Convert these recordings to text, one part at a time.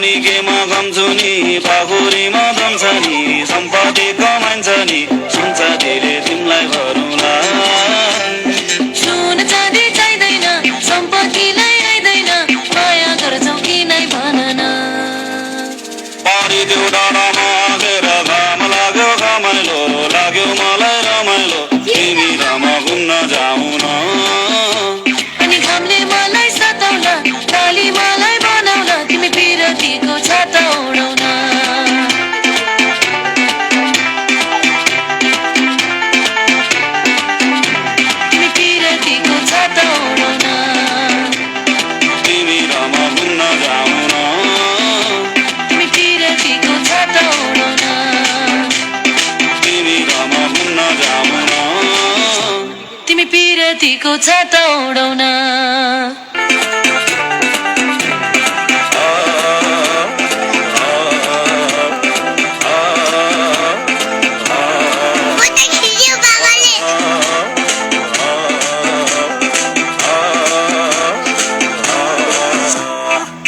पनि केमा गम्छु नि पाखुरीमा जम्छ नि सम्पत्ति कमाइन्छ नि सुन चाँदीले तिमीलाई भरौँला सुन चाँदी चाहिँदैन सम्पत्तिलाई आइदैन माया गर्छौ कि नै भन न परिदेऊ डाँडामा आगेर घाम लाग्यो घमाइलो लाग्यो मलाई रमाइलो तिमी र म घुम्न जाउँ न अनि घामले मलाई सताउला डाली मलाई बनाउला तिमी पिरतीको छाता उडाउन तिमी पिरतीको छाता उडाउन तिमी र म घुम्न जाउँ न तिमी पिरतीको छाता उडाउन तिमी र म घुम्न जाउँ न तिमी पिरतीको छाता उडाउन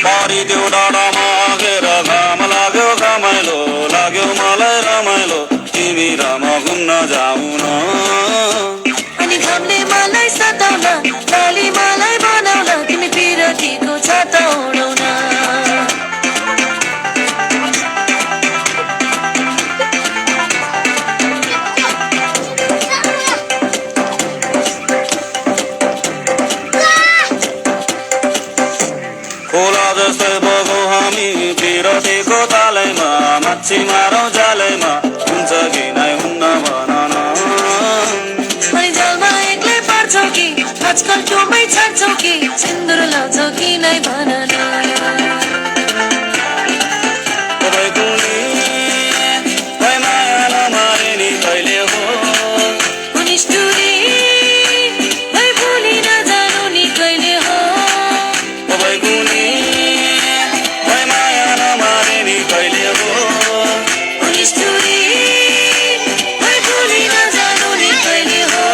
परिदेऊ डाँडामा आगेर घाम लाग्यो घमाइलो लाग्यो मलाई रमाइलो तिमी र म घुम्न जाउँ न अनि घामले मलाई सताउला डाली मलाई बनाउला तिमी पिरतीको छाता उडाउन खोला जस्तै बगौँ हामी पिरतीको तालैमा माछी मारौँ जालैमा हुन्छ कि नै हुन्न भन न अनि जालमा एक्लै पार्छौ कि आजकल टोमै छाड्छौ कि सिन्दुर लाउँछौ कि नै भन न तपाईँको नि खै माया नमारे नि कहिले हो निष्ठुरी है भुली नजानु नि कहिले हो तपाईँको नि खै माया नमारे नि कहिले हो निष्ठुरी है भुली नजानु नि कहिले हो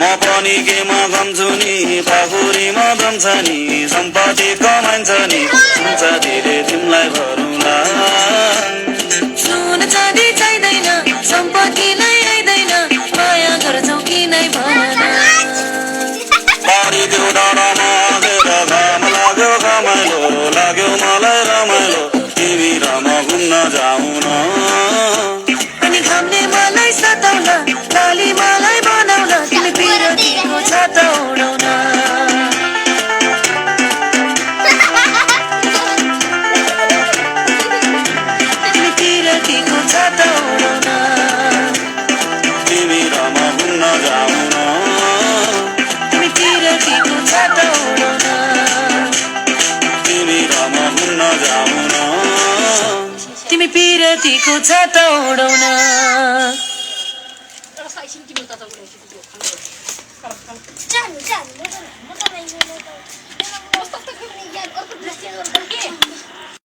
म पनि केमा गम्छु नि पाखुरीमा जम्छ नि सम्पत्ति कमाइन्छ नि सुन चाँदीले तिमीलाई भरौँला सुन चाँदी चाहिँदैन सम्पत्तिलाई आइदैन माया गर्छौ कि नै भन न परिदेऊ डाँडामा आगेर घाम लाग्यो घमाइलो लाग्यो मलाई रमाइलो तिमी र म घुम्न जाउँ न अनि घामले मलाई सताउला डाली मलाई बनाउला तिमी पिरतीको छाता उडाउन तिमी पिरतीको छाता उडाउन तिमी र म घुम्न जाउँ न तिमी पिरतीको छाता उडाउन तिमी र म घुम्न जाउँ न तिमी पिरतीको छाता उडाउन Jangan, jangan.